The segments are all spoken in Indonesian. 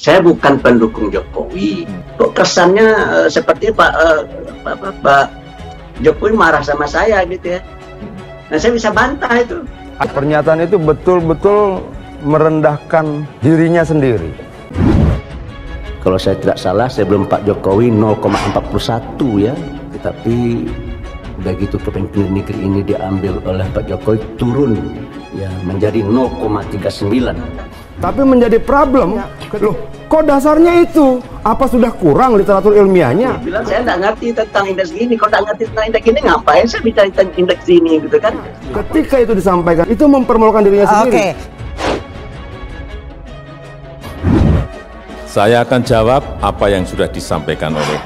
saya bukan pendukung Jokowi. Kok kesannya seperti Pak Jokowi marah sama saya gitu ya. Nah, saya bisa bantah itu. Pernyataan itu betul-betul merendahkan dirinya sendiri. Kalau saya tidak salah, sebelum Pak Jokowi 0,41 ya. Tetapi begitu kepemimpinan negeri ini diambil oleh Pak Jokowi, turun ya menjadi 0,39. Tapi menjadi problem. Loh, kok dasarnya itu? Apa sudah kurang literatur ilmiahnya? Bilang saya nggak ngerti tentang indeks gini. Kalau nggak ngerti tentang indeks ini, ngapain saya bicara tentang indeks ini gitu kan? Ketika itu disampaikan, itu mempermalukan dirinya sendiri. Oke. Saya akan jawab apa yang sudah disampaikan oleh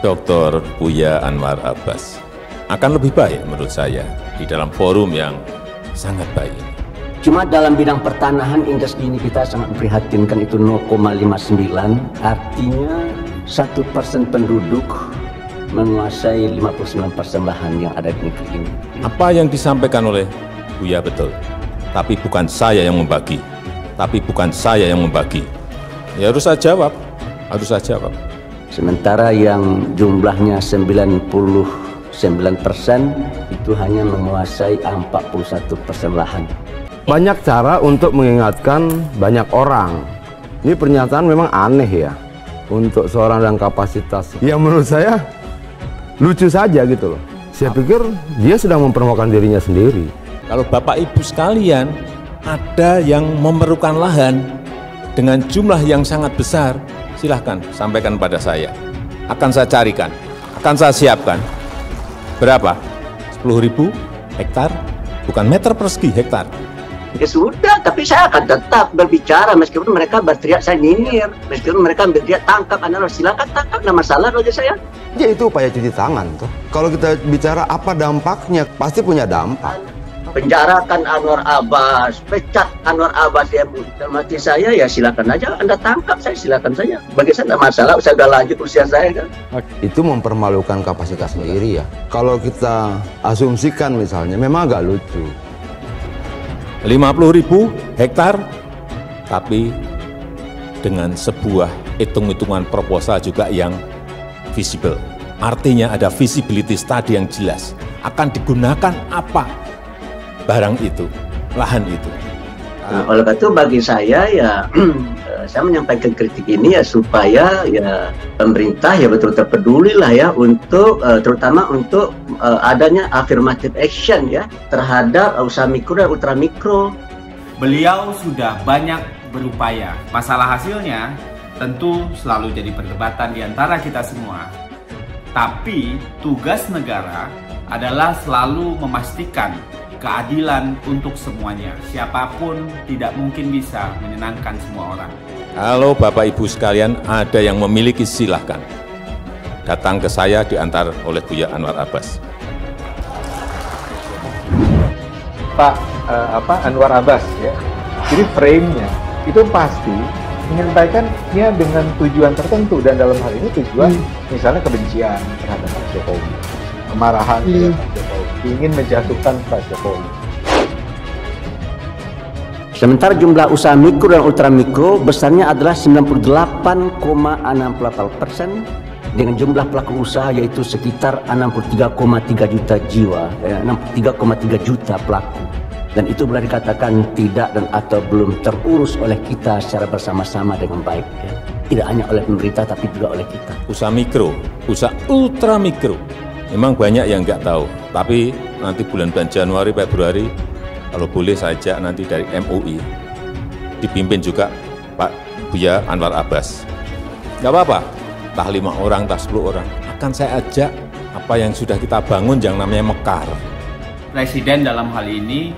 Dr. Buya Anwar Abbas. Akan lebih baik menurut saya di dalam forum yang sangat baik. Cuma dalam bidang pertanahan indeks gini kita sangat memprihatinkan, itu 0,59. Artinya 1% penduduk menguasai 59% lahan yang ada di negeri ini. Apa yang disampaikan oleh Buya betul, tapi bukan saya yang membagi. Ya harus saya jawab, Sementara yang jumlahnya 99% itu hanya menguasai 41% lahan. Banyak cara untuk mengingatkan banyak orang. Ini pernyataan memang aneh ya untuk seorang dengan kapasitas yang menurut saya lucu saja gitu loh. Saya pikir dia sedang mempermalukan dirinya sendiri. Kalau Bapak Ibu sekalian ada yang memerlukan lahan dengan jumlah yang sangat besar, silahkan sampaikan pada saya. Akan saya carikan, akan saya siapkan. Berapa? 10.000 hektar? Bukan meter persegi, hektar. Ya sudah, tapi saya akan tetap berbicara meskipun mereka berteriak saya nyinyir, meskipun mereka berteriak tangkap, silakan tangkap, nggak masalah bagi saya. Ya itu upaya cuci tangan tuh. Kalau kita bicara apa dampaknya, pasti punya dampak. Penjarakan Anwar Abbas, pecat Anwar Abbas ya, mati saya ya silakan aja Anda tangkap saya, silakan saja. Bagi saya nggak masalah, saya udah lanjut usia saya kan. Itu mempermalukan kapasitas sendiri ya. Kalau kita asumsikan misalnya, memang agak lucu. 50.000 hektar, tapi dengan sebuah hitung-hitungan proposal juga yang visible. Artinya ada visibility study yang jelas. Akan digunakan apa barang itu, lahan itu. Nah, oleh karena itu bagi saya ya, saya menyampaikan kritik ini ya supaya ya pemerintah ya betul-betul peduli lah ya untuk terutama untuk adanya affirmative action ya terhadap usaha mikro dan ultra mikro. Beliau sudah banyak berupaya. Masalah hasilnya tentu selalu jadi perdebatan di antara kita semua. Tapi tugas negara adalah selalu memastikan keadilan untuk semuanya. Siapapun tidak mungkin bisa menyenangkan semua orang. Kalau Bapak Ibu sekalian ada yang memiliki, silahkan datang ke saya diantar oleh Buya Anwar Abbas. Pak Anwar Abbas ya. Jadi frame-nya itu pasti menyampaikannya dengan tujuan tertentu, dan dalam hal ini tujuan misalnya kebencian terhadap Pak Jokowi, kemarahan terhadap Pak Jokowi, ingin menjatuhkan Pak Jokowi. Sementara jumlah usaha mikro dan ultra mikro besarnya adalah 98,68% dengan jumlah pelaku usaha yaitu sekitar 63,3 juta jiwa, 63,3 juta pelaku. Dan itu boleh dikatakan tidak dan atau belum terurus oleh kita secara bersama-sama dengan baik ya. Tidak hanya oleh pemerintah tapi juga oleh kita. Usaha mikro, usaha ultra mikro, memang banyak yang nggak tahu. Tapi nanti bulan-bulan Januari, Februari, kalau boleh saja nanti dari MUI, dipimpin juga Pak Buya Anwar Abbas. Nggak apa-apa, entah 5 orang, entah 10 orang. Akan saya ajak apa yang sudah kita bangun yang namanya mekar. Presiden dalam hal ini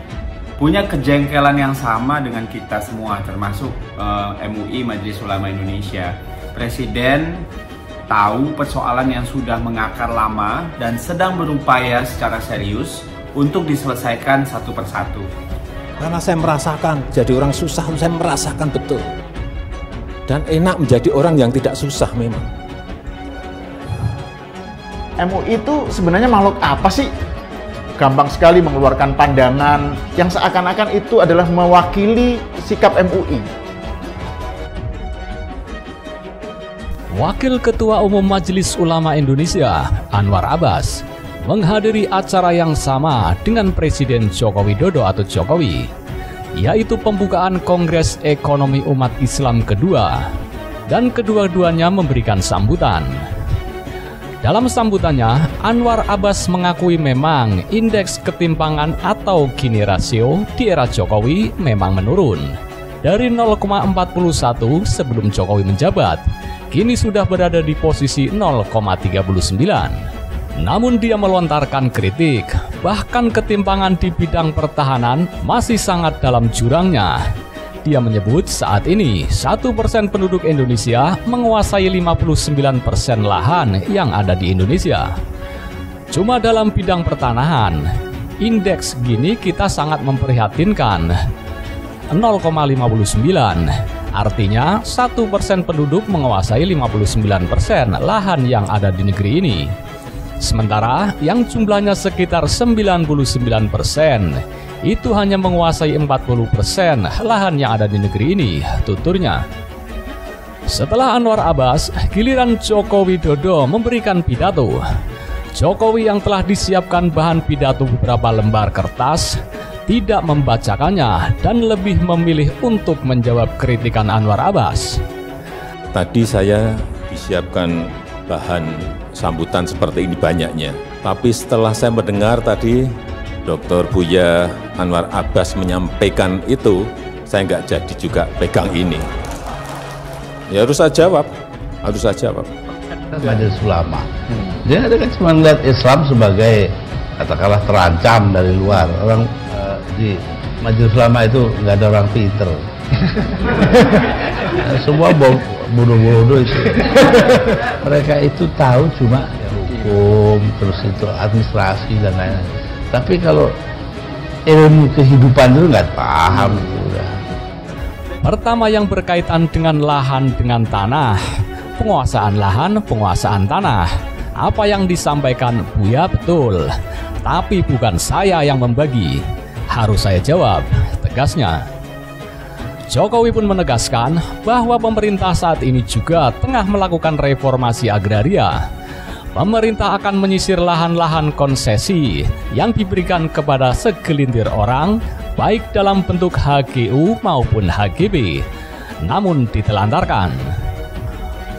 punya kejengkelan yang sama dengan kita semua, termasuk MUI, Majelis Ulama Indonesia. Presiden tahu persoalan yang sudah mengakar lama dan sedang berupaya secara serius untuk diselesaikan satu persatu. Karena saya merasakan, jadi orang susah, saya merasakan betul. Dan enak menjadi orang yang tidak susah memang. MUI itu sebenarnya makhluk apa sih? Gampang sekali mengeluarkan pandangan yang seakan-akan itu adalah mewakili sikap MUI. Wakil Ketua Umum Majelis Ulama Indonesia, Anwar Abbas, menghadiri acara yang sama dengan Presiden Joko Widodo atau Jokowi, yaitu pembukaan Kongres Ekonomi Umat Islam kedua, dan kedua-duanya memberikan sambutan. Dalam sambutannya, Anwar Abbas mengakui memang indeks ketimpangan atau Gini rasio di era Jokowi memang menurun. Dari 0,41 sebelum Jokowi menjabat, kini sudah berada di posisi 0,39. Namun dia melontarkan kritik, bahkan ketimpangan di bidang pertahanan masih sangat dalam jurangnya. Dia menyebut saat ini 1% penduduk Indonesia menguasai 59% lahan yang ada di Indonesia. Cuma dalam bidang pertanahan, indeks Gini kita sangat memprihatinkan, 0,59. Artinya 1% penduduk menguasai 59% lahan yang ada di negeri ini. Sementara yang jumlahnya sekitar 99% itu hanya menguasai 40% lahan yang ada di negeri ini, tuturnya. Setelah Anwar Abbas, giliran Joko Widodo memberikan pidato. Jokowi yang telah disiapkan bahan pidato beberapa lembar kertas tidak membacakannya dan lebih memilih untuk menjawab kritikan Anwar Abbas. Tadi saya disiapkan bahan sambutan seperti ini banyaknya. Tapi setelah saya mendengar tadi Dr. Buya Anwar Abbas menyampaikan itu, saya nggak jadi juga pegang ini. Ya harus saya jawab, Majelis Ulama. Dia kan cuma melihat Islam sebagai katakanlah terancam dari luar. Orang di Majelis Ulama itu nggak ada orang pinter. Semua bodoh-bodoh itu. Mereka itu tahu cuma hukum, terus itu administrasi dan lain-lain. Tapi kalau ilmu kehidupan itu nggak paham. Pertama yang berkaitan dengan lahan dengan tanah, penguasaan lahan, penguasaan tanah. Apa yang disampaikan Buya betul, tapi bukan saya yang membagi. Harus saya jawab, tegasnya. Jokowi pun menegaskan bahwa pemerintah saat ini juga tengah melakukan reformasi agraria. Pemerintah akan menyisir lahan-lahan konsesi yang diberikan kepada segelintir orang, baik dalam bentuk HGU maupun HGB, namun ditelantarkan.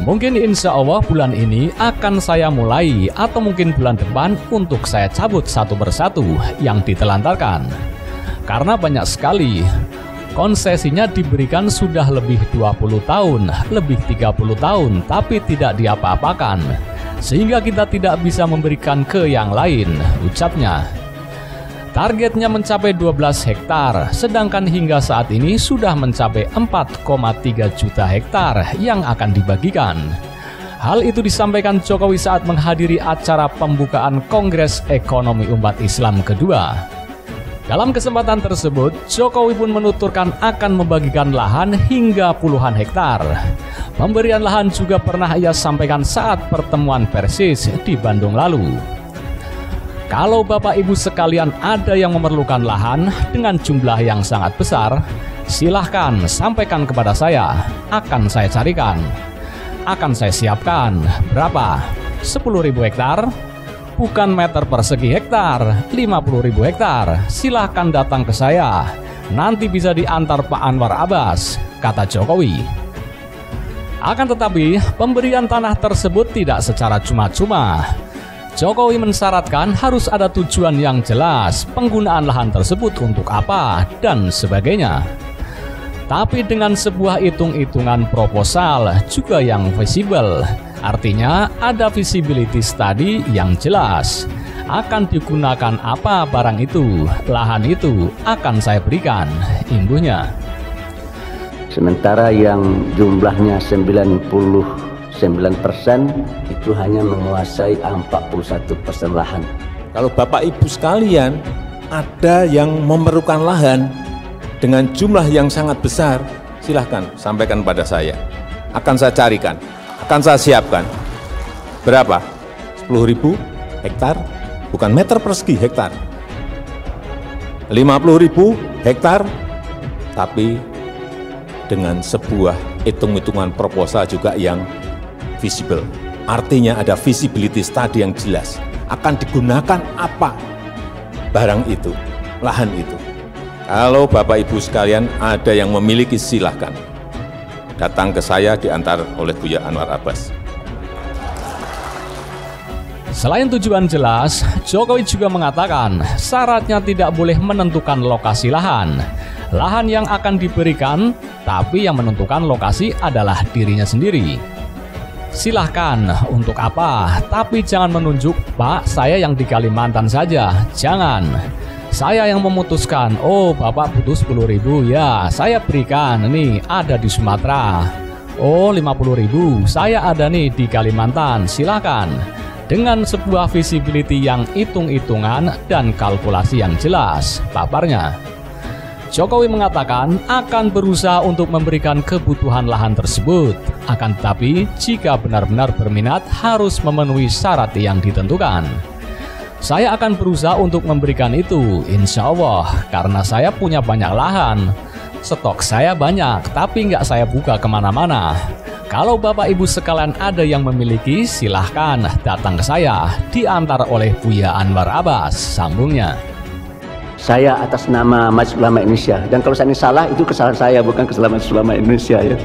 Mungkin insya Allah bulan ini akan saya mulai atau mungkin bulan depan untuk saya cabut satu persatu yang ditelantarkan. Karena banyak sekali konsesinya diberikan sudah lebih 20 tahun, lebih 30 tahun, tapi tidak diapa-apakan. Sehingga kita tidak bisa memberikan ke yang lain, ucapnya. Targetnya mencapai 12 hektar, sedangkan hingga saat ini sudah mencapai 4,3 juta hektar yang akan dibagikan. Hal itu disampaikan Jokowi saat menghadiri acara pembukaan Kongres Ekonomi Umat Islam kedua. Dalam kesempatan tersebut, Jokowi pun menuturkan akan membagikan lahan hingga puluhan hektar. Pemberian lahan juga pernah ia sampaikan saat pertemuan Persis di Bandung lalu. Kalau Bapak Ibu sekalian ada yang memerlukan lahan dengan jumlah yang sangat besar, silahkan sampaikan kepada saya, akan saya carikan. Akan saya siapkan. Berapa? 10.000 hektar? Bukan meter persegi hektar, 50.000 hektar. Silahkan datang ke saya. Nanti bisa diantar Pak Anwar Abbas, kata Jokowi. Akan tetapi, pemberian tanah tersebut tidak secara cuma-cuma. Jokowi mensyaratkan harus ada tujuan yang jelas, penggunaan lahan tersebut untuk apa, dan sebagainya. Tapi dengan sebuah hitung-hitungan proposal juga yang visible. Artinya ada visibility study yang jelas. Akan digunakan apa barang itu, lahan itu akan saya berikan, imbuhnya. Sementara yang jumlahnya 99% itu hanya menguasai 41% lahan. Kalau Bapak Ibu sekalian ada yang memerlukan lahan dengan jumlah yang sangat besar, silahkan sampaikan pada saya. Akan saya carikan, akan saya siapkan. Berapa? 10.000 hektar, bukan meter persegi hektar. 50.000 hektar, tapi dengan sebuah hitung-hitungan proposal juga yang visible. Artinya ada visibility study yang jelas. Akan digunakan apa barang itu, lahan itu. Kalau Bapak Ibu sekalian ada yang memiliki, silahkan datang ke saya diantar oleh Buya Anwar Abbas. Selain tujuan jelas, Jokowi juga mengatakan syaratnya tidak boleh menentukan lokasi lahan. Lahan yang akan diberikan, tapi yang menentukan lokasi adalah dirinya sendiri. Silahkan untuk apa, tapi jangan menunjuk, Pak, saya yang di Kalimantan saja. Jangan. Saya yang memutuskan, oh Bapak butuh 10.000, ya saya berikan, nih ada di Sumatera. Oh 50.000, saya ada nih di Kalimantan, silahkan. Dengan sebuah visibility yang hitung-hitungan dan kalkulasi yang jelas, paparnya. Jokowi mengatakan akan berusaha untuk memberikan kebutuhan lahan tersebut. Akan tetapi, jika benar-benar berminat harus memenuhi syarat yang ditentukan. Saya akan berusaha untuk memberikan itu, insya Allah, karena saya punya banyak lahan. Stok saya banyak, tapi nggak saya buka kemana-mana. Kalau Bapak Ibu sekalian ada yang memiliki, silahkan datang ke saya, diantar oleh Buya Anwar Abbas, sambungnya. Saya atas nama Majelis Ulama Indonesia, dan kalau saya ini salah, itu kesalahan saya, bukan kesalahan Majelis Ulama Indonesia ya.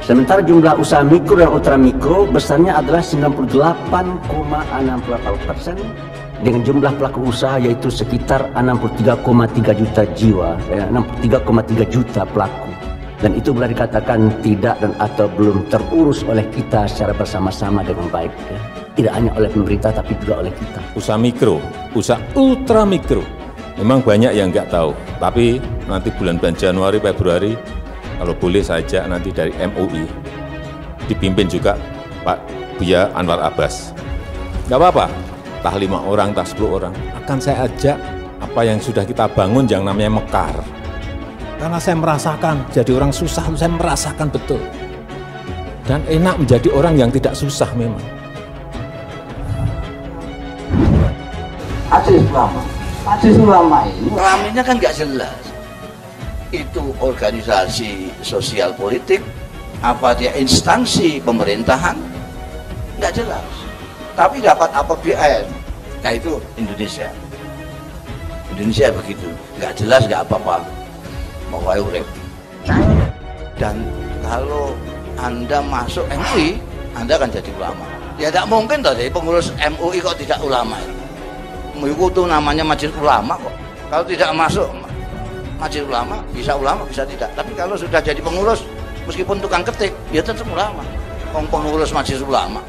Sementara jumlah usaha mikro dan ultramikro besarnya adalah 98,68%, dengan jumlah pelaku usaha yaitu sekitar 63,3 juta jiwa, 63,3 juta pelaku. Dan itu boleh dikatakan tidak dan atau belum terurus oleh kita secara bersama-sama dengan baik ya. Tidak hanya oleh pemerintah tapi juga oleh kita. Usaha mikro, usaha ultramikro, memang banyak yang nggak tahu. Tapi nanti bulan-bulan Januari, Februari, kalau boleh saja nanti dari MUI, dipimpin juga Pak Buya Anwar Abbas. Nggak apa-apa, entah 5 orang, entah 10 orang, akan saya ajak apa yang sudah kita bangun yang namanya mekar. Karena saya merasakan, jadi orang susah, saya merasakan betul. Dan enak menjadi orang yang tidak susah memang. Majelis Ulama ini, ulamanya kan nggak jelas. Itu organisasi sosial politik, apa dia instansi pemerintahan, nggak jelas. Tapi dapat APBN, nah itu Indonesia. Indonesia begitu, nggak jelas nggak apa-apa. Pokoknya urip. Dan kalau Anda masuk MUI, Anda akan jadi ulama. Ya tidak mungkin tadi pengurus MUI kok tidak ulama. MUI itu namanya Majelis Ulama kok. Kalau tidak masuk Majelis Ulama, bisa tidak. Tapi kalau sudah jadi pengurus, meskipun tukang ketik, ya tetap ulama. Pengurus Majelis Ulama.